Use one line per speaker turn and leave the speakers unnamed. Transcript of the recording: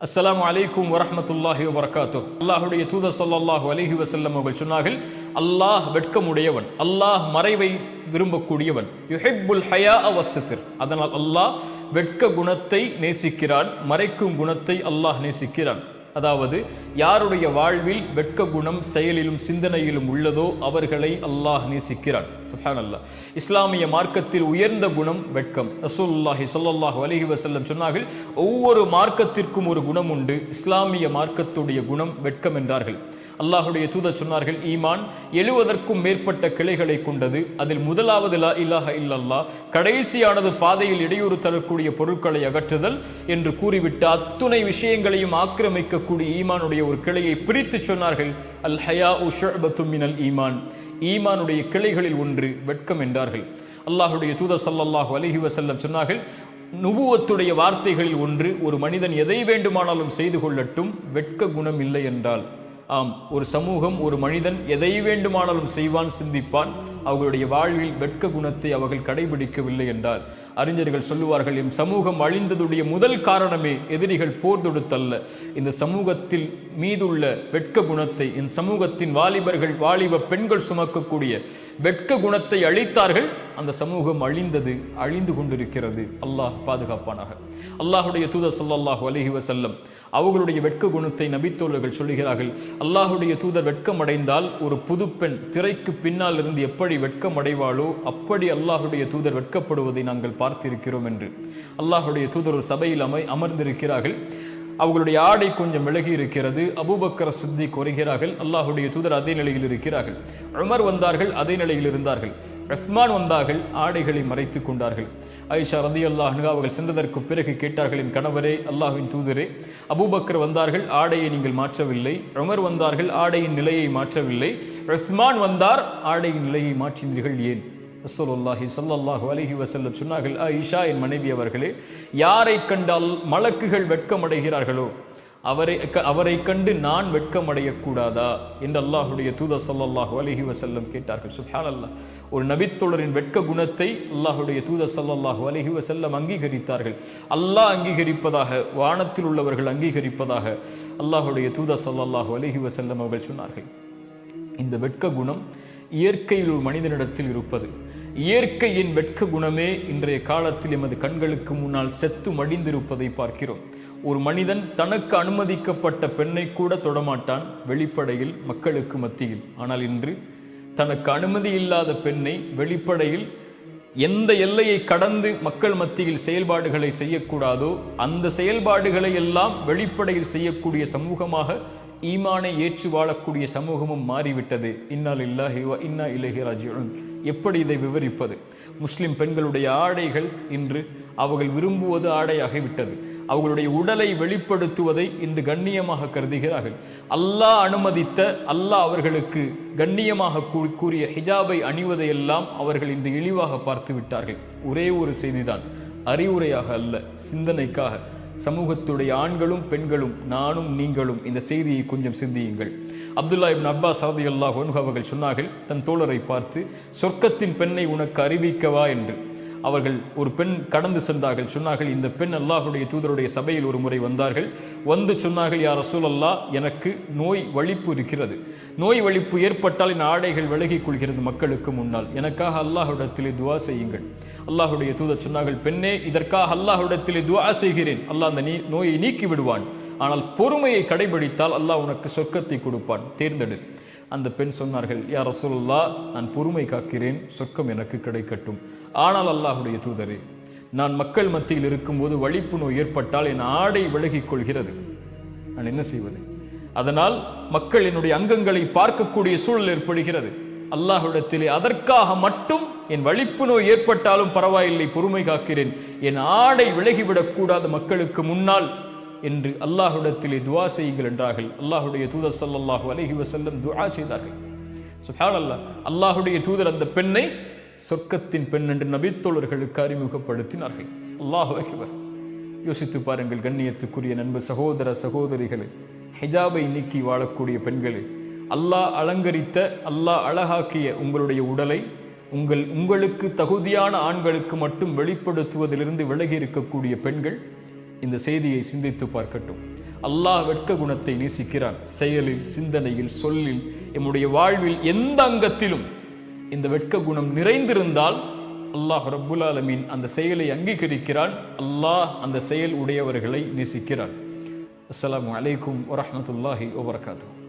அஸ்ஸலாமு அலைக்கும் வரஹ்மத்துல்லாஹி வபரகாத்துஹ். அல்லாஹ்வுடைய தூதர் ஸல்லல்லாஹு அலைஹி வஸல்லம் அவர்கள் சொன்னார்கள், அல்லாஹ் வெட்கமுடையவன், அல்லாஹ் மறைவை விரும்பக்கூடியவன். யுஹிப்புல் ஹயாஅ வஸ்ஸித்ர். அதனால் அல்லாஹ் வெட்க குணத்தை நேசிக்கிறான், மறைக்கும் குணத்தை அல்லாஹ் நேசிக்கிறான். அதாவது யாருடைய வாழ்வில் வெட்க குணம் செயலிலும் சிந்தனையிலும் உள்ளதோ அவர்களை அல்லாஹ் நேசிக்கிறான். சுப்ஹானல்லாஹ். இஸ்லாமிய மார்க்கத்தில் உயர்ந்த குணம் வெட்கம். ரசூலுல்லாஹி ஸல்லல்லாஹு அலைஹி வஸல்லம் சொன்னார்கள், ஒவ்வொரு மார்க்கத்திற்கும் ஒரு குணம் உண்டு, இஸ்லாமிய மார்க்கத்துடைய குணம் வெட்கம் என்றார்கள். அல்லாஹுடைய தூதர் சொன்னார்கள், ஈமான் 70க்கும் மேற்பட்ட கிளைகளை கொண்டது. அதில் முதலாவது லா இலாஹ இல்லல்லாஹ், கடைசியானது பாதையில் இடையூறு தரக்கூடிய பொருட்களை அகற்றுதல் என்று கூறிவிட்டு அத்துணை விஷயங்களையும் ஆக்கிரமிக்கக்கூடிய ஈமானுடைய ஒரு கிளையை பிரித்து சொன்னார்கள், அல் ஹயாஉ ஷுஅபத்தும் மினல் ஈமான். ஈமானுடைய கிளைகளில் ஒன்று வெட்கம் என்றார்கள். அல்லாஹுடைய தூதர் ஸல்லல்லாஹு அலைஹி வஸல்லம் சொன்னார்கள், நுபுவத்துடைய வார்த்தைகளில் ஒன்று, ஒரு மனிதன் எதை வேண்டுமானாலும் செய்து கொள்ளட்டும், வெட்க குணம் இல்லை என்றால். ஆம், ஒரு சமூகம், ஒரு மனிதன் எதை வேண்டுமானாலும் செய்வான், சிந்திப்பான், அவர்களுடைய வாழ்வில் வெட்க குணத்தை அவர்கள் கடைபிடிக்கவில்லை என்றால் அறிஞர்கள் சொல்லுவார்கள், எம் சமூகம் அழிந்ததுடைய முதல் காரணமே எதிரிகள் போர் தொடுத்தல்ல, இந்த சமூகத்தில் மீதுள்ள வெட்க குணத்தை, இந்த சமூகத்தின் வாலிபர்கள், வாலிப பெண்கள் சுமக்கக்கூடிய வெட்க குணத்தை அழித்தார்கள். அந்த சமூகம் அழிந்து கொண்டிருக்கிறது. அல்லாஹ் பாதுகாப்பானாக. அல்லாஹுடைய தூதர் ஸல்லல்லாஹு அலைஹி வஸல்லம் அவர்களுடைய வெட்க குணத்தை நபித்தோழர்கள் சொல்லுகிறார்கள், அல்லாஹுடைய தூதர் வெட்கம் அடைந்தால் ஒரு புது பெண் திரைக்கு பின்னால் இருந்து எப்படி வெட்கம் அடைவாளோ அப்படி அல்லாஹுடைய தூதர் வெட்கப்படுவதை நாங்கள் பார்த்திருக்கிறோம் என்று. அல்லாஹுடைய தூதர் ஒரு சபையில் அமர்ந்திருக்கிறார்கள். அவர்களுடைய ஆடை கொஞ்சம் விலகி இருக்கிறது. அபூபக்கர் சித்திக் வருகிறார்கள். அல்லாஹுடைய தூதர் அதே நிலையில் இருக்கிறார்கள். உமர் வந்தார்கள், அதே நிலையில் இருந்தார்கள். உஸ்மான் வந்தார்கள், ஆடைகளை மறைத்துக் கொண்டார்கள். ஆயிஷா ரலியல்லாஹு அன்ஹா அவர்கள் சென்றதற்கு பிறகு கேட்டார்கள், என் கணவரே, அல்லாஹ்வின் தூதரே, அபூபக்கர் வந்தார்கள், ஆடையை நீங்கள் மாற்றவில்லை. உமர் வந்தார்கள், ஆடையின் நிலையை மாற்றவில்லை. உஸ்மான் வந்தார், ஆடையின் நிலையை மாற்றினீர்கள், ஏன்? ரசூலுல்லாஹி ஸல்லல்லாஹு அலைஹி வஸல்லம் சொன்னார்கள், ஆயிஷா, என் மனைவி அவர்களே, யாரை கண்டால் மலக்குகள் வெட்கமடைகிறார்களோ அவரை கண்டு நான் வெட்கமடையக்கூடாதா என்று அல்லாஹுடைய தூதர் ஸல்லல்லாஹு அலைஹி வஸல்லம் கேட்டார்கள். சுப்ஹானல்லாஹ். ஒரு நபித்தோழரின் வெட்க குணத்தை அல்லாஹுடைய தூதர் ஸல்லல்லாஹு அலைஹி வஸல்லம் அங்கீகரித்தார்கள். அல்லாஹ் அங்கீகரிப்பதாக, வானத்தில் உள்ளவர்கள் அங்கீகரிப்பதாக அல்லாஹுடைய தூதர் ஸல்லல்லாஹு அலைஹி வஸல்லம் அவர்கள் சொன்னார்கள். இந்த வெட்க குணம் இயற்கையில் ஒரு மனிதனிடத்தில் இருப்பது. இயற்கையின் வெட்க குணமே இன்றைய காலத்தில் எமது கண்களுக்கு முன்னால் செத்து மடிந்திருப்பதை பார்க்கிறோம். ஒரு மனிதன் தனக்கு அனுமதிக்கப்பட்ட பெண்ணை கூட தொடமாட்டான் வெளிப்படையில், மக்களுக்கு மத்தியில். ஆனால் இன்று தனக்கு அனுமதி இல்லாத பெண்ணை வெளிப்படையில் எந்த எல்லையை கடந்து மக்கள் மத்தியில் செயல்பாடுகளை செய்யக்கூடாதோ அந்த செயல்பாடுகளை எல்லாம் வெளிப்படையில் செய்யக்கூடிய சமூகமாக ஈமானை ஏற்று வாழக்கூடிய சமூகமும் மாறிவிட்டது. இன்னா லில்லாஹி வ இன்னா இலைஹி ராஜிஊன். எப்படி இதை விவரிப்பது? முஸ்லிம் பெண்களுடைய ஆடைகள் இன்று அவர்கள் விரும்புவது ஆடையாகிவிட்டது. அவர்களுடைய உடலை வெளிப்படுத்துவதை இன்று கண்ணியமாக கருதுகிறார்கள். அல்லாஹ் அனுமதித்த, அல்லாஹ் அவர்களுக்கு கண்ணியமாக கூறிய ஹிஜாபை அணிவதையெல்லாம் அவர்கள் இன்று இழிவாக பார்த்து விட்டார்கள். ஒரே ஒரு செய்திதான், அறிவுரையாக அல்ல, சிந்தனைக்காக. சமூகத்துடைய ஆண்களும் பெண்களும், நானும் நீங்களும் இந்த செய்தியை கொஞ்சம் சிந்தியுங்கள். அப்துல்லா இப்னு அப்பாஸ் ரலியல்லாஹு அன்ஹு அவர்கள் சொன்னார்கள், தன் தோழரை பார்த்து, சொர்க்கத்தின் பெண்ணை உனக்கு அறிவிக்கவா என்று. அவர்கள் ஒரு பெண் கடந்து சென்றார்கள். சொன்னார்கள், இந்த பெண் அல்லாஹுடைய தூதருடைய சபையில் ஒரு முறை வந்தார்கள். வந்து சொன்னார்கள், யா ரசூலல்லாஹ், எனக்கு நோய் வலிப்பு இருக்கிறது. நோய் வலிப்பு ஏற்பட்டால் என் ஆடைகள் விலகிக் கொள்கிறது மக்களுக்கு முன்னால். எனக்காக அல்லாஹ்விடத்திலே துஆ செய்யுங்கள். அல்லாஹுடைய தூதர் சொன்னார்கள், பெண்ணே, இதற்காக அல்லாஹ்விடத்திலே துஆ செய்கிறேன். அல்லாஹ் அந்த நோயை நீக்கி விடுவான். ஆனால் பொறுமையை கடைபிடித்தால் அல்லாஹ் உனக்கு சொர்க்கத்தை கொடுப்பான், தேர்ந்தெடு. அந்த பெண் சொன்னார்கள், யா ரசூலுல்லாஹ், நான் பொறுமை காக்கிறேன், சொர்க்கம் எனக்கு கிடைக்கட்டும். ஆனால் அல்லாஹுடைய தூதரே, நான் மக்கள் மத்தியில் இருக்கும்போது வலிப்பு நோய் ஏற்பட்டால் என் ஆடை விலகிக் கொள்கிறது, நான் என்ன செய்வது? அதனால் மக்கள் என்னுடைய அங்கங்களை பார்க்கக்கூடிய சூழல் ஏற்படுகிறது. அல்லாஹ்விடத்திலே அதற்காக மட்டும் என் வலிப்பு நோய் ஏற்பட்டாலும் பரவாயில்லை, பொறுமை காக்கிறேன், என் ஆடை விலகிவிடக் கூடாது மக்களுக்கு முன்னால் என்று அல்லாஹ்விடத்திலே துஆ செய்யுங்கள் என்றார்கள். அல்லாஹுடைய தூதர் ஸல்லல்லாஹு அலைஹி வஸல்லம் துஆ செய்தார்கள். சுப்ஹானல்லாஹ். அல்லாஹுடைய தூதர் அந்த பெண்ணை சொர்க்கத்தின் பெண் என்று நபித்தோழர்களுக்கு அறிமுகப்படுத்தினார்கள். அல்லாஹு அக்பர். யோசித்து பாருங்கள் கண்ணியத்துக்குரிய நண்பு சகோதர சகோதரிகளே, ஹிஜாபை நீக்கி வாழக்கூடிய பெண்களே, அல்லாஹ் அலங்கரித்த, அல்லாஹ் அழகாக்கிய உங்களுடைய உடலை உங்களுக்கு தகுதியான ஆண்களுக்கு மட்டும் வெளிப்படுத்துவதிலிருந்து விலகி இருக்கக்கூடிய பெண்கள் இந்த செய்தியை சிந்தித்து பார்க்கட்டும். அல்லாஹ் வெட்க குணத்தை நேசிக்கிறான். செயலில், சிந்தனையில், சொல்லில், எம்முடைய வாழ்வில் எந்த அங்கத்திலும் இந்த வெட்க குணம் நிறைந்திருந்தால் அல்லாஹ் ரப்புல் ஆலமீன் அந்த செயலை அங்கீகரிக்கிறான். அல்லாஹ் அந்த செயல் உடையவர்களை நேசிக்கிறான். அஸ்ஸலாமு அலைக்கும் வரஹ்மத்துல்லாஹி வபரகாத்துஹு.